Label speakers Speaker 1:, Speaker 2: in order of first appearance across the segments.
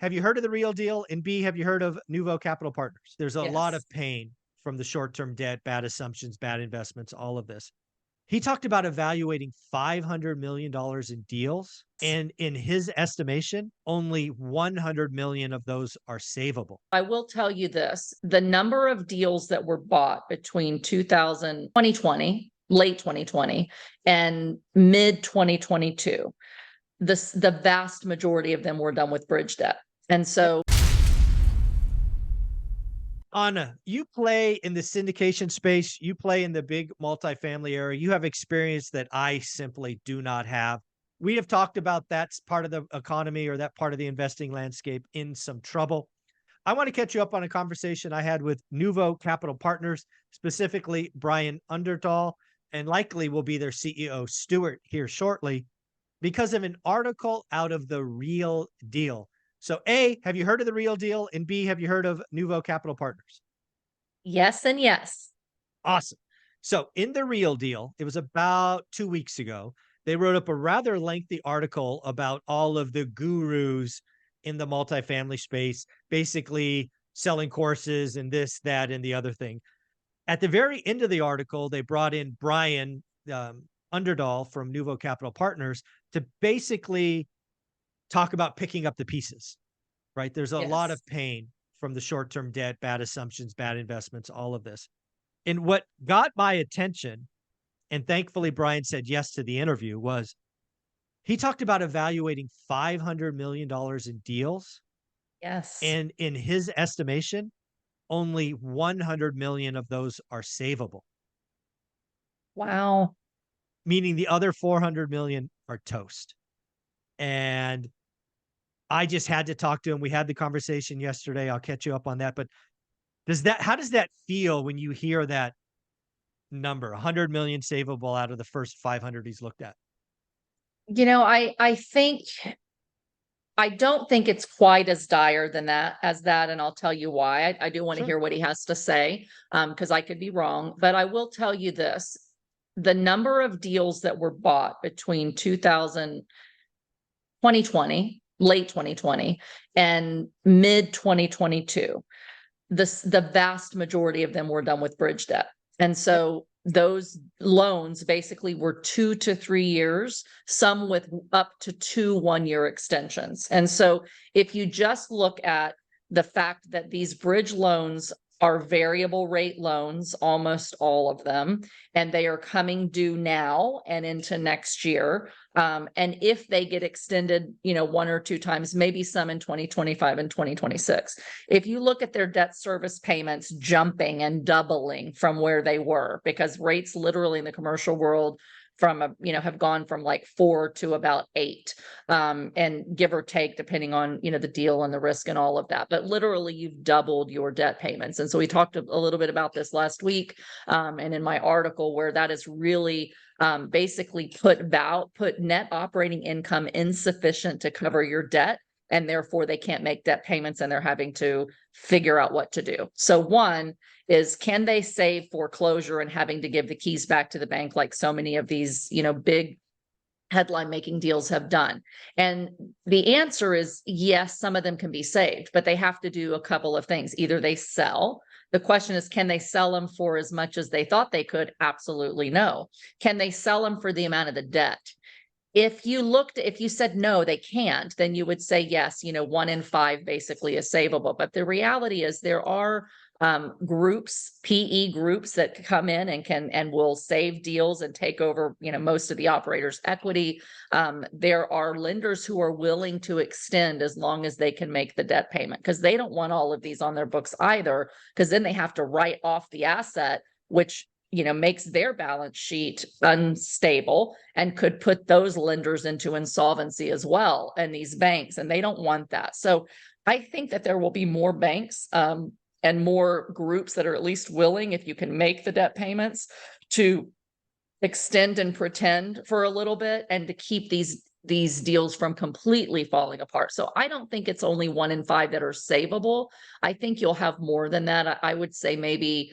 Speaker 1: have you heard of the real deal? And B, have you heard of Nouveau Capital Partners? There's a lot
Speaker 2: Yes.
Speaker 1: of pain from the short-term debt, bad assumptions, bad investments, all of this. He talked about evaluating $500 million in deals, and in his estimation, only 100 million of those are savable.
Speaker 2: I will tell you this, the number of deals that were bought between 2020, late 2020 and mid 2022, the vast majority of them were done with bridge debt. And so
Speaker 1: Anna, you play in the syndication space, you play in the big multifamily area, you have experience that I simply do not have. We have talked about that's part of the economy or that part of the investing landscape in some trouble. I want to catch you up on a conversation I had with Nouveau Capital Partners, specifically Brian Underdahl, and likely will be their CEO, Stuart, here shortly, because of an article out of The Real Deal. So, A, have you heard of The Real Deal? And B, have you heard of Nouveau Capital Partners?
Speaker 2: yes and yes.
Speaker 1: Awesome. So, in The Real Deal, it was about 2 weeks ago, they wrote up a rather lengthy article about all of the gurus in the multifamily space, basically selling courses and this, that, and the other thing. At the very end of the article, they brought in Brian Underdahl from Nouveau Capital Partners to basically talk about picking up the pieces, right? There's a lot of
Speaker 2: Yes.
Speaker 1: pain from the short-term debt, bad assumptions, bad investments, all of this. And what got my attention, and thankfully Brian said yes to the interview, was he talked about evaluating $500 million in deals.
Speaker 2: Yes.
Speaker 1: And in his estimation, only 100 million of those are savable,
Speaker 2: Wow.
Speaker 1: meaning the other 400 million are toast. And I just had to talk to him. We had the conversation yesterday. I'll catch you up on that. But how does that feel when you hear that number, 100 million savable out of the first 500 he's looked at?
Speaker 2: I don't think it's quite as dire than that, and I'll tell you why. I do want to
Speaker 1: Sure.
Speaker 2: hear what he has to say, because I could be wrong, but I will tell you this. The number of deals that were bought between 2020, late 2020 and mid 2022, the vast majority of them were done with bridge debt. And
Speaker 1: Yep.
Speaker 2: so those loans basically were 2 to 3 years, some with up to 2 1-year extensions. And so if you just look at the fact that these bridge loans are variable rate loans, almost all of them, and they are coming due now and into next year. And if they get extended, 1 or 2 times, maybe some in 2025 and 2026. If you look at their debt service payments jumping and doubling from where they were, because rates literally in the commercial world have gone from like 4 to about 8, and give or take, depending on, the deal and the risk and all of that. But literally you've doubled your debt payments. And so we talked a little bit about this last week, and in my article, where that is really basically put net operating income insufficient to cover your debt, and therefore they can't make debt payments and they're having to figure out what to do. So one is, can they save foreclosure and having to give the keys back to the bank like so many of these, big headline making deals have done? And the answer is yes, some of them can be saved, but they have to do a couple of things. Either they sell. The question is, can they sell them for as much as they thought they could? Absolutely no. Can they sell them for the amount of the debt? If you said no, they can't, then you would say yes, 1 in 5 basically is savable. But the reality is there are groups, PE groups, that come in and will save deals and take over, most of the operator's equity. There are lenders who are willing to extend as long as they can make the debt payment, because they don't want all of these on their books either, because then they have to write off the asset, which makes their balance sheet unstable and could put those lenders into insolvency as well, and these banks, and they don't want that. So I think that there will be more banks and more groups that are at least willing, if you can make the debt payments, to extend and pretend for a little bit and to keep these deals from completely falling apart. So I don't think it's only 1 in 5 that are savable. I think you'll have more than that. I would say maybe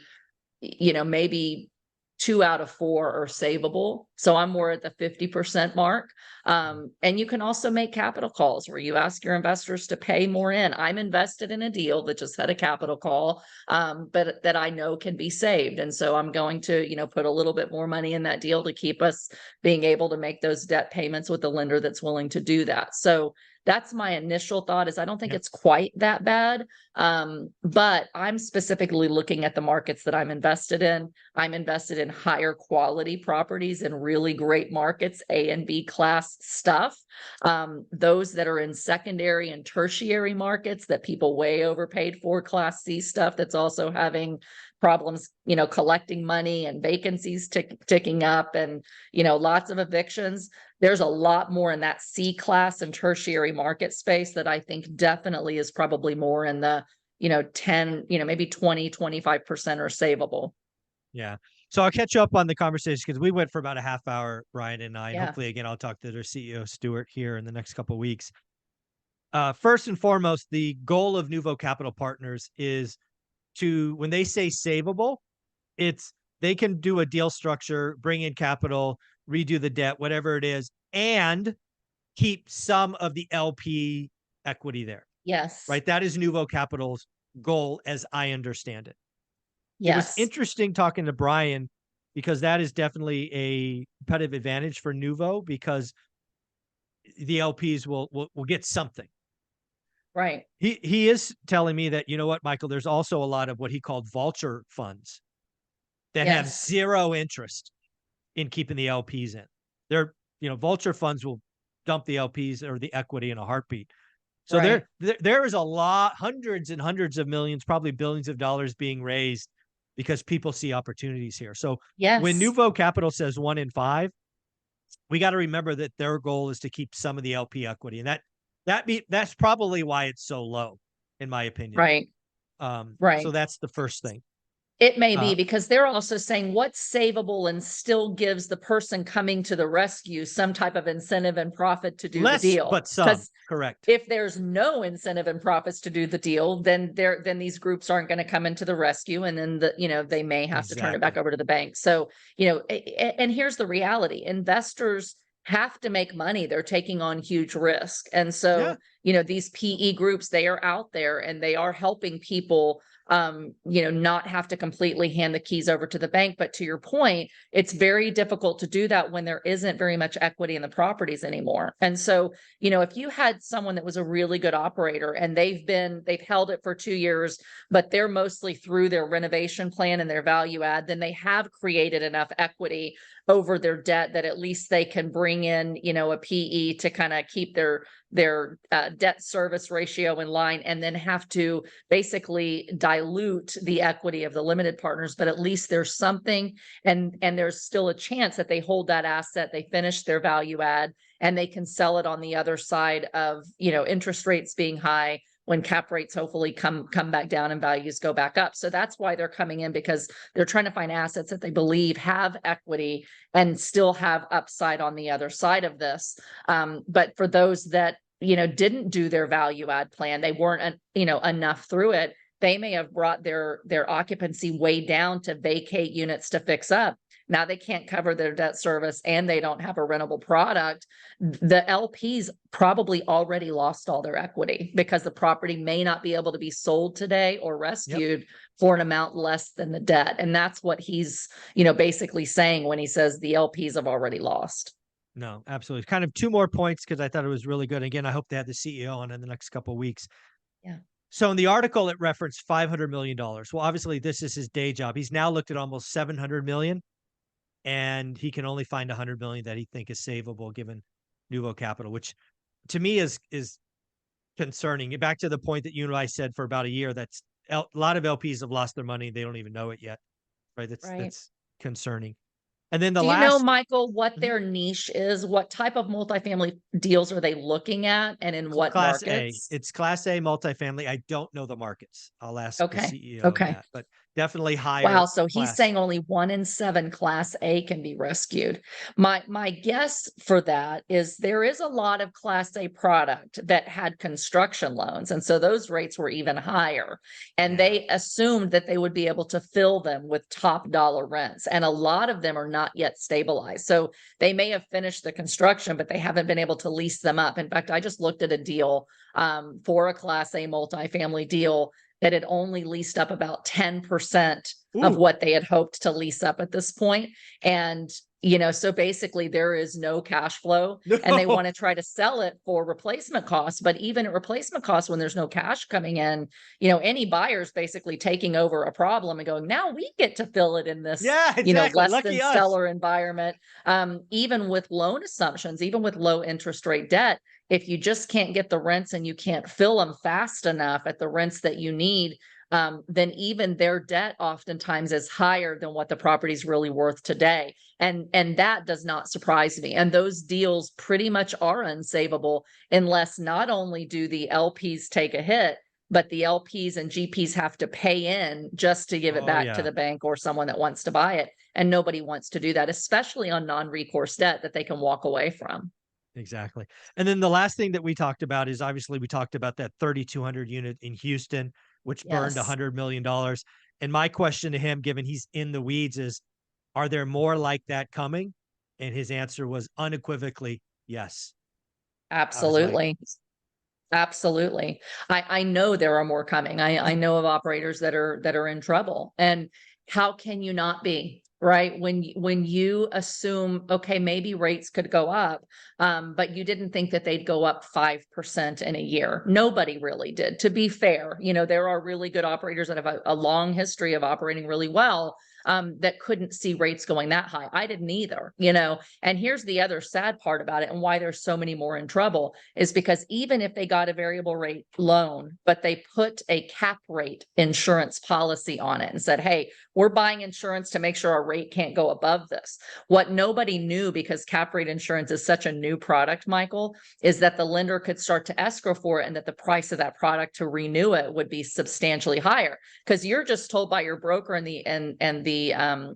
Speaker 2: 2 out of 4 are savable. So I'm more at the 50% mark. And you can also make capital calls where you ask your investors to pay more in. I'm invested in a deal that just had a capital call, but that I know can be saved. And so I'm going to, put a little bit more money in that deal to keep us being able to make those debt payments with the lender that's willing to do that. So that's my initial thought, is I don't think
Speaker 1: Yep.
Speaker 2: it's quite that bad. But I'm specifically looking at the markets that I'm invested in. I'm invested in higher quality properties in really great markets, A and B class stuff. Those that are in secondary and tertiary markets that people way overpaid for, class C stuff that's also having problems, collecting money, and vacancies ticking up, and, lots of evictions. There's a lot more in that C class and tertiary market space that I think definitely is probably more in the, 10, maybe 20, 25% are savable.
Speaker 1: Yeah. So I'll catch up on the conversation because we went for about a half hour, Brian and I, and
Speaker 2: Yeah.
Speaker 1: hopefully again, I'll talk to their CEO, Stuart, here in the next couple of weeks. First and foremost, the goal of Nouveau Capital Partners is to, when they say savable, it's they can do a deal structure, bring in capital, redo the debt, whatever it is, and keep some of the LP equity there,
Speaker 2: Yes.
Speaker 1: right? That is Nouveau Capital's goal, as I understand it. It was
Speaker 2: Yes.
Speaker 1: interesting talking to Brian because that is definitely a competitive advantage for Nouveau because the LPs will get something.
Speaker 2: Right.
Speaker 1: He is telling me that, you know what, Michael, there's also a lot of what he called vulture funds that have
Speaker 2: Yes.
Speaker 1: zero interest in keeping the LPs in. They're, vulture funds will dump the LPs or the equity in a heartbeat. So
Speaker 2: Right.
Speaker 1: there is a lot, hundreds and hundreds of millions, probably billions of dollars being raised because people see opportunities here. So when
Speaker 2: Yes.
Speaker 1: Nouveau Capital says 1 in 5, we got to remember that their goal is to keep some of the LP equity, and that's probably why it's so low, in my opinion.
Speaker 2: Right.
Speaker 1: So
Speaker 2: Right.
Speaker 1: that's the first thing.
Speaker 2: It may be
Speaker 1: Uh,
Speaker 2: because they're also saying what's savable and still gives the person coming to the rescue some type of incentive and profit to do the
Speaker 1: Less,
Speaker 2: deal.
Speaker 1: but some,
Speaker 2: Because
Speaker 1: correct.
Speaker 2: if there's no incentive and profits to do the deal, then these groups aren't going to come into the rescue, and then they may have to turn it back
Speaker 1: Exactly.
Speaker 2: over to the bank. So, and here's the reality: investors have to make money. They're taking on huge risk. And
Speaker 1: Yeah.
Speaker 2: so, these PE groups, they are out there and they are helping people not have to completely hand the keys over to the bank. But to your point, it's very difficult to do that when there isn't very much equity in the properties anymore. And so, if you had someone that was a really good operator and they've held it for 2 years, but they're mostly through their renovation plan and their value add, then they have created enough equity over their debt that at least they can bring in, a PE to kind of keep their debt service ratio in line, and then have to basically dilute the equity of the limited partners. But at least there's something, and there's still a chance that they hold that asset, they finish their value add, and they can sell it on the other side of, interest rates being high, when cap rates hopefully come back down and values go back up. So that's why they're coming in, because they're trying to find assets that they believe have equity and still have upside on the other side of this. But for those that, didn't do their value add plan, they weren't, enough through it, they may have brought their occupancy way down to vacate units to fix up. Now they can't cover their debt service and they don't have a rentable product. The LPs probably already lost all their equity because the property may not be able to be sold today or
Speaker 1: Yep.
Speaker 2: rescued for an amount less than the debt. And that's what he's, basically saying when he says the LPs have already lost.
Speaker 1: No, absolutely. Kind of 2 more points because I thought it was really good. Again, I hope they have the CEO on in the next couple of weeks.
Speaker 2: Yeah.
Speaker 1: So in the article, it referenced $500 million. Well, obviously, this is his day job. He's now looked at almost 700 million, and he can only find 100 million that he think is savable given Nouveau Capital, which to me is concerning. Back to the point that you and I said for about a year, that's a lot of LPs have lost their money. They don't even know it yet, right?
Speaker 2: Right.
Speaker 1: That's concerning. And then the
Speaker 2: Do you know,
Speaker 1: last,
Speaker 2: Michael, what
Speaker 1: Mhm.
Speaker 2: their niche is? What type of multifamily deals are they looking at, and in what
Speaker 1: Class A.
Speaker 2: markets?
Speaker 1: It's Class A multifamily. I don't know the markets. I'll ask the
Speaker 2: Okay.
Speaker 1: CEO
Speaker 2: Okay.
Speaker 1: that, but Definitely
Speaker 2: Wow,
Speaker 1: higher
Speaker 2: so he's
Speaker 1: class.
Speaker 2: saying only 1 in 7 Class A can be rescued. My guess for that is there is a lot of Class A product that had construction loans, and so those rates were even higher, and
Speaker 1: Yeah.
Speaker 2: they assumed that they would be able to fill them with top dollar rents, and a lot of them are not yet stabilized. So they may have finished the construction, but they haven't been able to lease them up. In fact, I just looked at a deal for a Class A multifamily deal that had only leased up about 10% of
Speaker 1: Ooh.
Speaker 2: what they had hoped to lease up at this point. And, you know, so basically there is no cash flow and they
Speaker 1: No.
Speaker 2: want to try to sell it for replacement costs. But even at replacement costs, when there's no cash coming in, you know, any buyer's basically taking over a problem and going, now we get to fill it in this,
Speaker 1: Yeah,
Speaker 2: you know,
Speaker 1: exactly.
Speaker 2: less than
Speaker 1: Lucky us.
Speaker 2: stellar environment. Even with loan assumptions, even with low interest rate debt, if you just can't get the rents and you can't fill them fast enough at the rents that you need, then even their debt oftentimes is higher than what the property's really worth today. And that does not surprise me. And those deals pretty much are unsavable unless not only do the LPs take a hit, but the LPs and GPs have to pay in just to give it
Speaker 1: Oh,
Speaker 2: back to
Speaker 1: yeah,
Speaker 2: the bank or someone that wants to buy it. And nobody wants to do that, especially on non-recourse debt that they can walk away from.
Speaker 1: exactly. And then the last thing that we talked about is obviously we talked about that 3,200 unit in Houston, which burned
Speaker 2: Yes.
Speaker 1: $100 million. And my question to him, given he's in the weeds, is are there more like that coming? And his answer was unequivocally yes. I was like,
Speaker 2: Absolutely. Absolutely. I know there are more coming. I know of operators that are in trouble. And how can you not be? Right? When you assume, okay, maybe rates could go up, but you didn't think that they'd go up 5% in a year. Nobody really did. To be fair, you know, there are really good operators that have a long history of operating really well, that couldn't see rates going that high. I didn't either, you know. And here's the other sad part about it and why there's so many more in trouble is because even if they got a variable rate loan, but they put a cap rate insurance policy on it and said, hey, we're buying insurance to make sure our rate can't go above this. What nobody knew, because cap rate insurance is such a new product, Michael, is that the lender could start to escrow for it and that the price of that product to renew it would be substantially higher. Because you're just told by your broker and the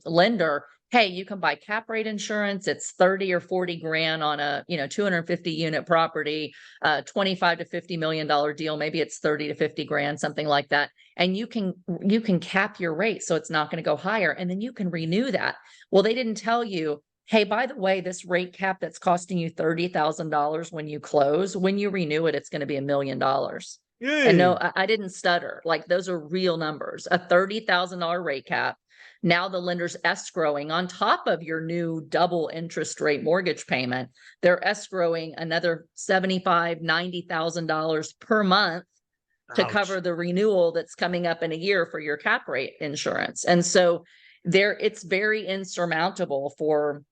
Speaker 2: lender, hey, you can buy cap rate insurance. It's 30 or 40 grand on a, you know, 250 unit property, 25 to $50 million deal. Maybe it's 30 to 50 grand, something like that. And you can cap your rate so it's not going to go higher. And then you can renew that. Well, they didn't tell you, hey, by the way, this rate cap that's costing you $30,000 when you close, when you renew it, it's going to be $1 million. And no,
Speaker 1: hey,
Speaker 2: I didn't stutter. Like those are real numbers. A $30,000 rate cap. Now the lender's escrowing on top of your new double interest rate mortgage payment. They're escrowing another $75,000, $90,000 per month to
Speaker 1: ouch.
Speaker 2: cover the renewal that's coming up in a year for your cap rate insurance. And so there, it's very insurmountable for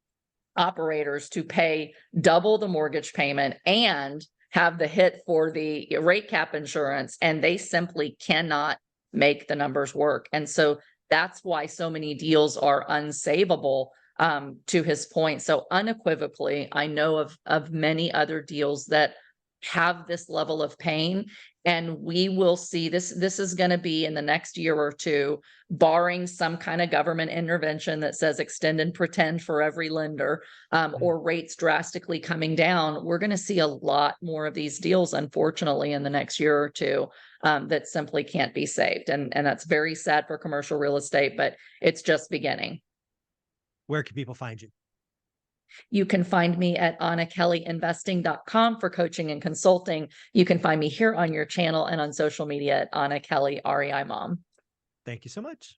Speaker 2: operators to pay double the mortgage payment and have the hit for the rate cap insurance, and they simply cannot make the numbers work. And so that's why so many deals are unsavable, to his point. So unequivocally, I know of many other deals that have this level of pain, and we will see this is going to be in the next year or two, barring some kind of government intervention that says extend and pretend for every lender,
Speaker 1: Mm.
Speaker 2: or rates drastically coming down. We're going to see a lot more of these deals, unfortunately, in the next year or two, that simply can't be saved. And that's very sad for commercial real estate, but it's just beginning.
Speaker 1: Where can people find you?
Speaker 2: You can find me at AnnaKellyInvesting.com for coaching and consulting. You can find me here on your channel and on social media at Anna Kelly, REI Mom.
Speaker 1: Thank you so much.